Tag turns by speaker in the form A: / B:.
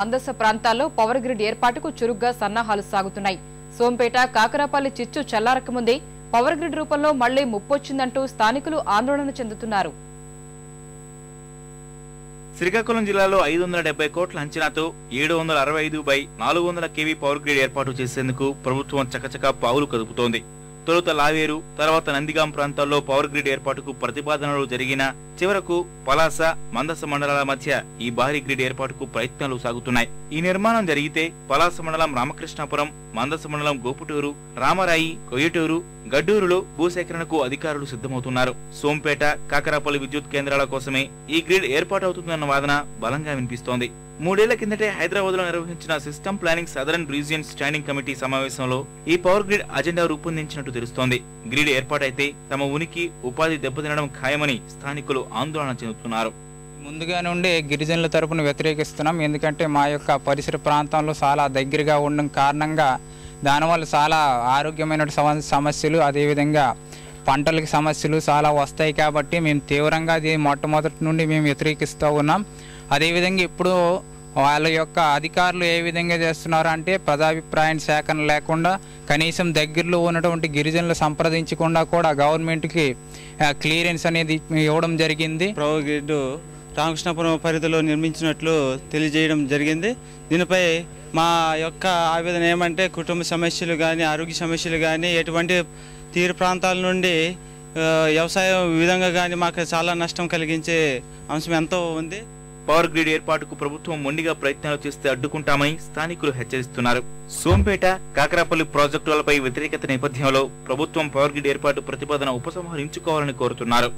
A: అందస ప్రాంతాల్లో power grid ఏర్పాటుకు చురుగ్గా సన్నాహాలు సాగుతున్నాయి. సోంపేట, కాకరాపల్లి చిచ్చు చల్లారకముందే పవర్ గ్రిడ్ రూపంలో మళ్లీ ముప్పొచ్చిందంటూ స్థానికులు ఆందోళన చెందుతున్నారు.
B: శ్రీకాకుళం జిల్లాలో 570 కోట్ల అంచనాతో 765/400 kV పవర్ గ్రిడ్ ఏర్పాటు చేసేందుకు ప్రభుత్వం చకచకా పావులు కదుపుతోంది. తొలుత లావేరు, తర్వాత నందిగాం ప్రాంతాల్లో పవర్ గ్రిడ్ ఏర్పాటుకు ప్రతిపాదనలు జరిగినా చివరకు పలాస, మందస మండలాల మధ్య ఈ భారీ గ్రిడ్ ఏర్పాటుకు ప్రయత్నాలు సాగుతున్నాయి. ఈ నిర్మాణం జరిగితే పలాస మండలం రామకృష్ణాపురం, మందస మండలం గోపుటూరు, రామరాయి, కొయ్యటూరు, గడ్డూరులో భూసేకరణకు అధికారులు సిద్ధమవుతున్నారు. సోంపేట, కాకరాపల్లి విద్యుత్ కేంద్రాల కోసమే ఈ గ్రిడ్ ఏర్పాటవుతుందన్న వాదన బలంగా వినిపిస్తోంది. 3 ఏళ్ల కిందటే హైదరాబాద్ లో నిర్వహించిన system planning southern region standing committee సమావేశంలో ఈ పవర్ గ్రిడ్ అజెండా రూపొందించినట్టు తెలుస్తోంది. గ్రిడ్ ఏర్పాటైతే తమ ఉనికి, ఉపాధి దెబ్బతినడం ఖాయమని స్థానికులు ఆందోళన చెందుతున్నారు.
C: ముందుగా నుండి గిరిజనుల తరపున వ్యతిరేకిస్తున్నాం. ఎందుకంటే మా యొక్క పరిసర ప్రాంతంలో చాలా దగ్గరగా ఉండడం కారణంగా దానివల్ల చాలా ఆరోగ్యమైన సమస్యలు, అదేవిధంగా పంటలకి సమస్యలు చాలా వస్తాయి. కాబట్టి మేము తీవ్రంగా అది మొట్టమొదటి నుండి మేము వ్యతిరేకిస్తూ ఉన్నాం. అదేవిధంగా ఇప్పుడు వాళ్ళ యొక్క అధికారులు ఏ విధంగా చేస్తున్నారు అంటే ప్రజాభిప్రాయం సేకరణ లేకుండా కనీసం దగ్గరలో ఉన్నటువంటి గిరిజనులు సంప్రదించకుండా కూడా గవర్నమెంట్కి క్లియరెన్స్ అనేది ఇవ్వడం జరిగింది.
D: పవర్ గ్రిడ్ రామకృష్ణాపురం పరిధిలో నిర్మించినట్లు తెలియజేయడం జరిగింది. దీనిపై మా యొక్క ఆవేదన ఏమంటే కుటుంబ సమస్యలు కానీ, ఆరోగ్య సమస్యలు కానీ, ఎటువంటి తీర ప్రాంతాల నుండి వ్యవసాయం విధంగా కానీ మాకు చాలా నష్టం కలిగించే అంశం ఎంతో ఉంది.
B: పవర్ గ్రిడ్ ఏర్పాటుకు ప్రభుత్వం మొండిగా ప్రయత్నాలు చేస్తే అడ్డుకుంటామని స్థానికులు హెచ్చరిస్తున్నారు. సోంపేట, కాకరాపల్లి ప్రాజెక్టులపై వ్యతిరేకత నేపథ్యంలో ప్రభుత్వం పవర్ గ్రిడ్ ఏర్పాటు ప్రతిపాదన ఉపసంహరించుకోవాలని కోరుతున్నారు.